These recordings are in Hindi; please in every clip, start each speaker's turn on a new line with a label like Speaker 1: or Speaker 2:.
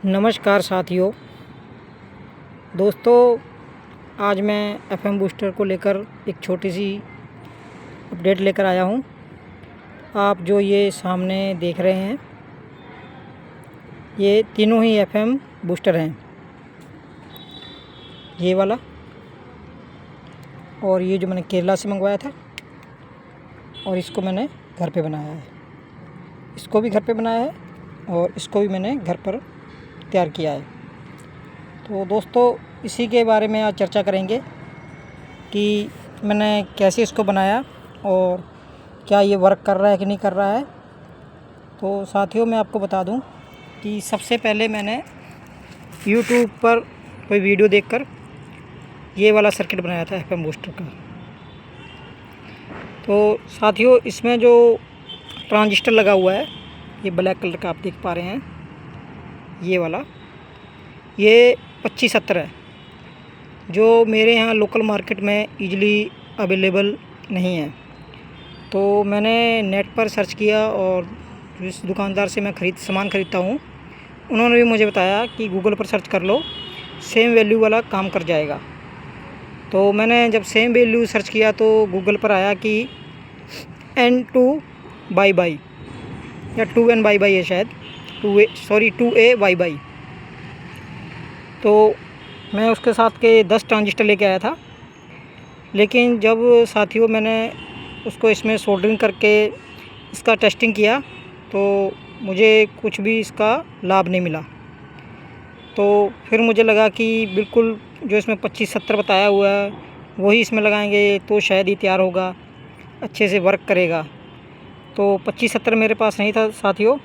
Speaker 1: नमस्कार साथियों। दोस्तों, आज मैं एफएम बूस्टर को लेकर एक छोटी सी अपडेट लेकर आया हूं। आप जो ये सामने देख रहे हैं, ये तीनों ही एफएम बूस्टर हैं। ये वाला और ये जो मैंने केरला से मंगवाया था, और इसको मैंने घर पे बनाया है। इसको भी घर पे बनाया है और इसको भी मैंने घर पर तैयार किया है। तो दोस्तों, इसी के बारे में आज चर्चा करेंगे कि मैंने कैसे इसको बनाया और क्या ये वर्क कर रहा है कि नहीं कर रहा है। तो साथियों, मैं आपको बता दूं कि सबसे पहले मैंने YouTube पर कोई वीडियो देखकर ये वाला सर्किट बनाया था एफएम बूस्टर का। तो साथियों, इसमें जो ट्रांजिस्टर लगा हुआ है, ये ब्लैक कलर का आप देख पा रहे हैं, ये वाला, ये 2570 है, जो मेरे यहाँ लोकल मार्केट में ईजिली अवेलेबल नहीं है। तो मैंने नेट पर सर्च किया और जिस दुकानदार से मैं सामान ख़रीदता हूँ, उन्होंने भी मुझे बताया कि गूगल पर सर्च कर लो, सेम वैल्यू वाला काम कर जाएगा। तो मैंने जब सेम वैल्यू सर्च किया तो गूगल पर आया कि N2/Y या 2N/Y है शायद, 2A/Y। तो मैं उसके साथ के 10 ट्रांजिस्टर लेके आया था। लेकिन जब साथियों मैंने उसको इसमें सोल्डरिंग करके इसका टेस्टिंग किया तो मुझे कुछ भी इसका लाभ नहीं मिला। तो फिर मुझे लगा कि बिल्कुल जो इसमें 2570 बताया हुआ है वही इसमें लगाएंगे तो शायद ही तैयार होगा, अच्छे से वर्क करेगा। तो 2570 मेरे पास नहीं था साथियों।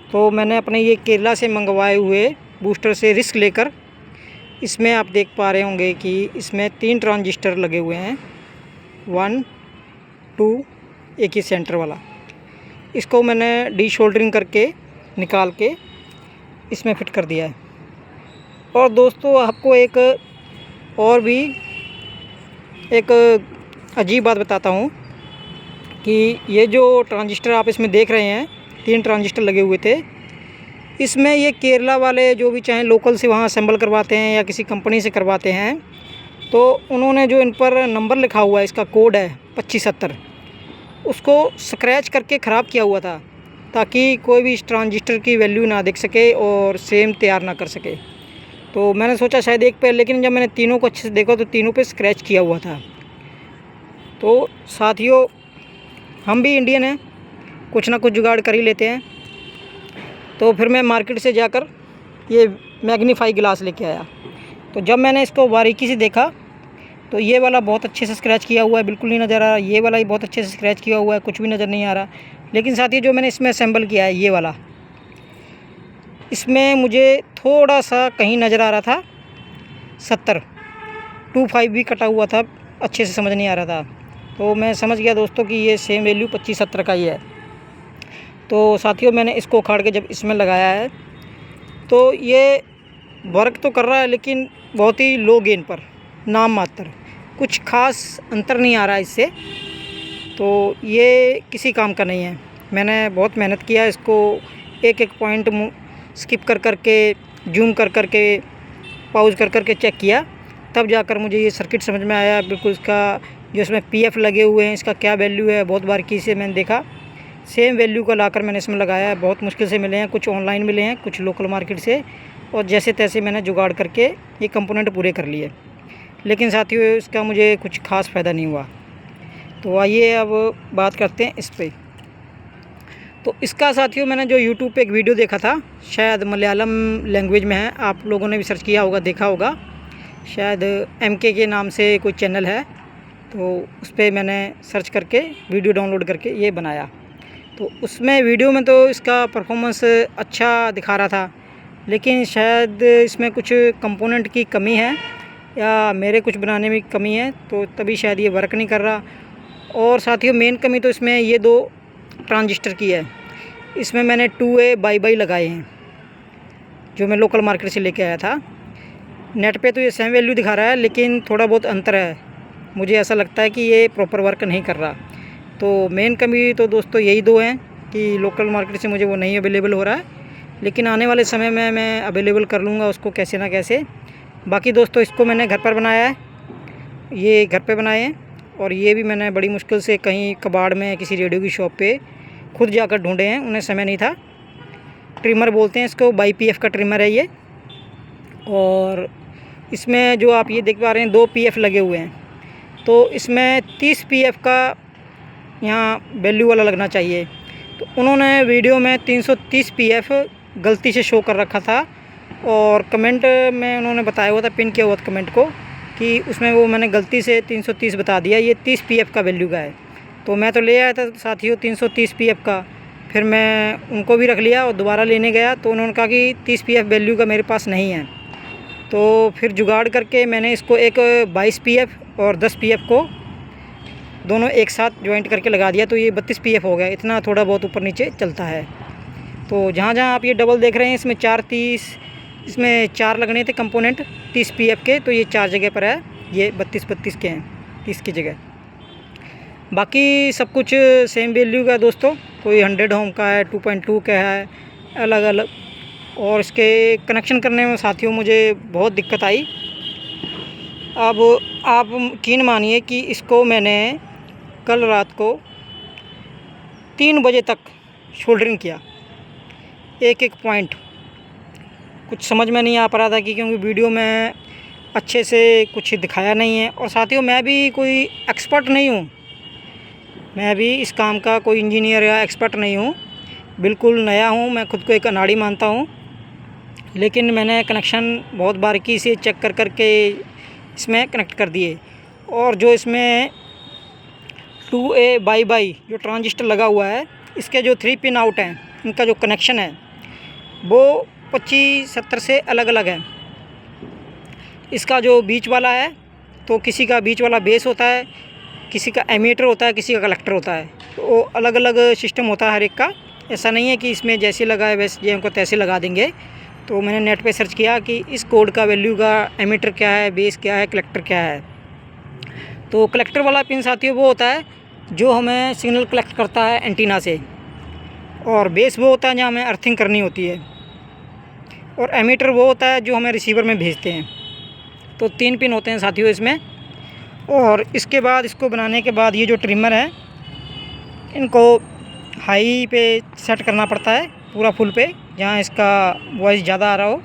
Speaker 1: तो मैंने अपने ये केरला से मंगवाए हुए बूस्टर से रिस्क लेकर, इसमें आप देख पा रहे होंगे कि इसमें 3 ट्रांजिस्टर लगे हुए हैं, 1, 2, एक ही सेंटर वाला। इसको मैंने डीशोल्डरिंग करके निकाल के इसमें फिट कर दिया है। और दोस्तों, आपको एक और भी एक अजीब बात बताता हूँ कि ये जो ट्रांजिस्टर आप इसमें देख रहे हैं, 3 ट्रांजिस्टर लगे हुए थे, इसमें ये केरला वाले जो भी चाहें लोकल से वहाँ असेंबल करवाते हैं या किसी कंपनी से करवाते हैं, तो उन्होंने जो इन पर नंबर लिखा हुआ है, इसका कोड है 2570, उसको स्क्रैच करके ख़राब किया हुआ था ताकि कोई भी इस ट्रांजिस्टर की वैल्यू ना देख सके और सेम तैयार ना कर सके। तो मैंने सोचा शायद एक पे, लेकिन जब मैंने तीनों को अच्छे से देखा तो तीनों पे स्क्रैच किया हुआ था। तो साथियों, हम भी इंडियन हैं, कुछ ना कुछ जुगाड़ कर ही लेते हैं। तो फिर मैं मार्केट से जाकर ये मैग्नीफाई ग्लास लेके आया। तो जब मैंने इसको बारीकी से देखा तो ये वाला बहुत अच्छे से स्क्रैच किया हुआ है, बिल्कुल नहीं नज़र आ रहा। ये वाला ही बहुत अच्छे से स्क्रैच किया हुआ है, कुछ भी नज़र नहीं आ रहा। लेकिन साथियों, जो मैंने इसमें असेंबल किया है, ये वाला, इसमें मुझे थोड़ा सा कहीं नज़र आ रहा था 70, 25 भी कटा हुआ था, अच्छे से समझ नहीं आ रहा था। तो मैं समझ गया दोस्तों कि ये सेम वैल्यू 2570 का ही है। तो साथियों, मैंने इसको उखाड़ के जब इसमें लगाया है तो ये वर्क तो कर रहा है, लेकिन बहुत ही लो गेन पर, नाम मात्र, कुछ खास अंतर नहीं आ रहा इससे। तो ये किसी काम का नहीं है। मैंने बहुत मेहनत किया इसको, एक एक पॉइंट स्किप कर करके, जूम कर करके, पॉज कर करके चेक किया, तब जाकर मुझे ये सर्किट समझ में आया। बिल्कुल इसका जो इसमें PF लगे हुए हैं, इसका क्या वैल्यू है, बहुत बारीकी से मैंने देखा। सेम वैल्यू का लाकर मैंने इसमें लगाया है। बहुत मुश्किल से मिले हैं, कुछ ऑनलाइन मिले हैं, कुछ लोकल मार्केट से, और जैसे तैसे मैंने जुगाड़ करके ये कंपोनेंट पूरे कर लिए। लेकिन साथियों, इसका मुझे कुछ खास फ़ायदा नहीं हुआ। तो आइए अब बात करते हैं इस पर। तो इसका साथियों, मैंने जो YouTube पे एक वीडियो देखा था, शायद मलयालम लैंग्वेज में है, आप लोगों ने भी सर्च किया होगा, देखा होगा, शायद MK के नाम से कोई चैनल है। तो उस पर मैंने सर्च करके वीडियो डाउनलोड करके ये बनाया। तो उसमें वीडियो में तो इसका परफॉर्मेंस अच्छा दिखा रहा था, लेकिन शायद इसमें कुछ कंपोनेंट की कमी है या मेरे कुछ बनाने में कमी है, तो तभी शायद ये वर्क नहीं कर रहा। और साथियों, मेन कमी तो इसमें ये 2 ट्रांजिस्टर की है। इसमें मैंने 2A/Y लगाए हैं, जो मैं लोकल मार्केट से लेके आया था। नेट पे तो ये सेम वैल्यू दिखा रहा है, लेकिन थोड़ा बहुत अंतर है। मुझे ऐसा लगता है कि ये प्रॉपर वर्क नहीं कर रहा। तो मेन कमी तो दोस्तों यही 2 हैं कि लोकल मार्केट से मुझे वो नहीं अवेलेबल हो रहा है। लेकिन आने वाले समय में मैं अवेलेबल कर लूँगा उसको कैसे ना कैसे। बाकी दोस्तों इसको मैंने घर पर बनाया है, ये घर पे बनाए हैं, और ये भी मैंने बड़ी मुश्किल से कहीं कबाड़ में किसी रेडियो की शॉप पे खुद जाकर ढूंढे हैं, उन्हें समय नहीं था। ट्रिमर बोलते हैं इसको, YPF का ट्रिमर है ये। और इसमें जो आप ये देख पा रहे हैं 2 PF लगे हुए हैं, तो इसमें 30 PF का यहाँ वैल्यू वाला लगना चाहिए। तो उन्होंने वीडियो में 330 PF गलती से शो कर रखा था, और कमेंट में उन्होंने बताया हुआ था, पिन किया हुआ था कमेंट को, कि उसमें वो मैंने गलती से 330 बता दिया, ये 30 PF का वैल्यू का है। तो मैं तो ले आया था साथियों 330 PF का, फिर मैं उनको भी रख लिया और दोबारा लेने गया तो उन्होंने कहा कि 30 PF वैल्यू का मेरे पास नहीं है। तो फिर जुगाड़ करके मैंने इसको एक 22 PF और 10 PF को दोनों एक साथ ज्वाइंट करके लगा दिया, तो ये 32 PF हो गया। इतना थोड़ा बहुत ऊपर नीचे चलता है। तो जहाँ जहाँ आप ये डबल देख रहे हैं इसमें 4 लगने थे कंपोनेंट 30 PF के, तो ये 4 जगह पर है, ये 32 के हैं 30 की जगह। बाकी सब कुछ सेम वैल्यू का है दोस्तों, कोई 100 ओम का है, 2.2 का है, अलग अलग। और इसके कनेक्शन करने में साथियों मुझे बहुत दिक्कत आई। अब आप यकीन मानिए कि इसको मैंने कल रात को 3 बजे तक सोल्डरिंग किया, एक पॉइंट। कुछ समझ में नहीं आ पा रहा था कि क्योंकि वीडियो में अच्छे से कुछ दिखाया नहीं है, और साथियों मैं भी कोई एक्सपर्ट नहीं हूँ, मैं भी इस काम का कोई इंजीनियर या एक्सपर्ट नहीं हूँ, बिल्कुल नया हूँ। मैं खुद को एक अनाड़ी मानता हूँ, लेकिन मैंने कनेक्शन बहुत बारीकी से चेक कर के इसमें कनेक्ट कर दिए। और जो इसमें 2A/Y जो ट्रांजिस्टर लगा हुआ है, इसके जो 3 पिन आउट हैं, इनका जो कनेक्शन है वो 25-70 से अलग अलग है। इसका जो बीच वाला है, तो किसी का बीच वाला बेस होता है, किसी का एमीटर होता है, किसी का कलेक्टर होता है, तो अलग अलग सिस्टम होता है हर एक का। ऐसा नहीं है कि इसमें जैसे लगा है वैसे हमको तैसे लगा देंगे। तो मैंने नेट पे सर्च किया कि इस कोड का वैल्यू का एमीटर क्या है, बेस क्या है, कलेक्टर क्या है। तो कलेक्टर वाला पिन साथियों वो होता है जो हमें सिग्नल कलेक्ट करता है एंटीना से, और बेस वो होता है जहाँ हमें अर्थिंग करनी होती है, और एमीटर वो होता है जो हमें रिसीवर में भेजते हैं। तो 3 पिन होते हैं साथियों इसमें। और इसके बाद इसको बनाने के बाद ये जो ट्रिमर है, इनको हाई पे सेट करना पड़ता है, पूरा फुल पे, जहाँ इसका वॉइस ज़्यादा आ रहा हो।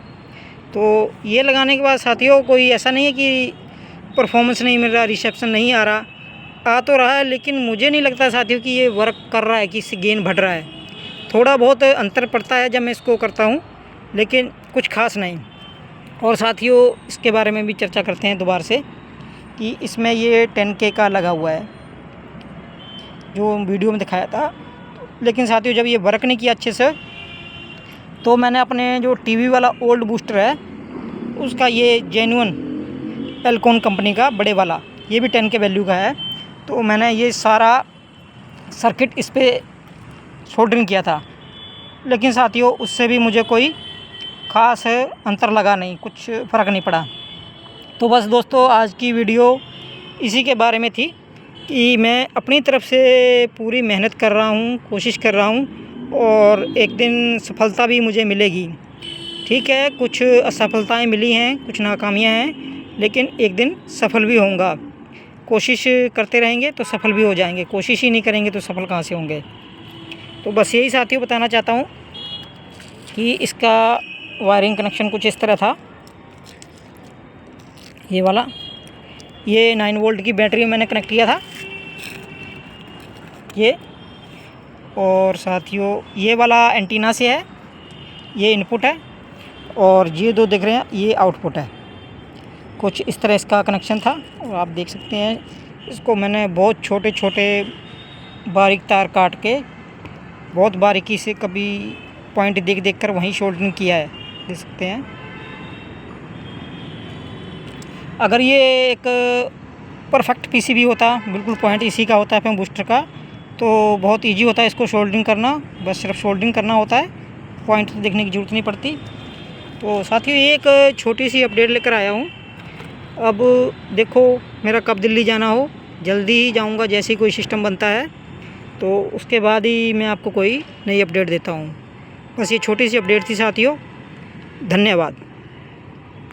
Speaker 1: तो ये लगाने के बाद साथियों कोई ऐसा नहीं है कि परफॉर्मेंस नहीं मिल रहा, रिसेप्शन नहीं आ रहा, आ तो रहा है, लेकिन मुझे नहीं लगता साथियों कि ये वर्क कर रहा है, कि इससे गेन बढ़ रहा है। थोड़ा बहुत अंतर पड़ता है जब मैं इसको करता हूँ, लेकिन कुछ खास नहीं। और साथियों इसके बारे में भी चर्चा करते हैं दोबारा से, कि इसमें ये 10K का लगा हुआ है जो वीडियो में दिखाया था। लेकिन साथियों जब ये वर्क नहीं किया अच्छे से, तो मैंने अपने जो टीवी वाला ओल्ड बूस्टर है उसका, ये जेन्युइन एल्कोन कंपनी का बड़े वाला, ये भी 10K वैल्यू का है, तो मैंने ये सारा सर्किट इस पर सोल्डरिंग किया था। लेकिन साथियों उससे भी मुझे कोई ख़ास अंतर लगा नहीं, कुछ फ़र्क नहीं पड़ा। तो बस दोस्तों आज की वीडियो इसी के बारे में थी कि मैं अपनी तरफ से पूरी मेहनत कर रहा हूँ, कोशिश कर रहा हूँ, और एक दिन सफलता भी मुझे मिलेगी। ठीक है, कुछ असफलताएं मिली हैं, कुछ नाकामियां हैं, लेकिन एक दिन सफल भी होऊंगा। कोशिश करते रहेंगे तो सफल भी हो जाएंगे, कोशिश ही नहीं करेंगे तो सफल कहाँ से होंगे। तो बस यही साथियों बताना चाहता हूँ कि इसका वायरिंग कनेक्शन कुछ इस तरह था। ये वाला, ये 9 वोल्ट की बैटरी मैंने कनेक्ट किया था ये। और साथियों ये वाला एंटीना से है, ये इनपुट है, और ये 2 दिख रहे हैं ये आउटपुट है। कुछ इस तरह इसका कनेक्शन था, और आप देख सकते हैं इसको मैंने बहुत छोटे छोटे बारीक तार काट के बहुत बारीकी से, कभी पॉइंट देख कर वहीं सोल्डरिंग किया है, देख सकते हैं। अगर ये एक परफेक्ट पीसीबी होता, बिल्कुल पॉइंट इसी का होता है FM बूस्टर का, तो बहुत इजी होता है इसको सोल्डरिंग करना। बस सिर्फ सोल्डरिंग करना होता है, पॉइंट तो देखने की ज़रूरत नहीं पड़ती। तो साथियों एक छोटी सी अपडेट लेकर आया हूँ। अब देखो मेरा कब दिल्ली जाना हो, जल्दी ही जाऊँगा, जैसे ही कोई सिस्टम बनता है तो उसके बाद ही मैं आपको कोई नई अपडेट देता हूँ। बस ये छोटी सी अपडेट थी साथियों। धन्यवाद।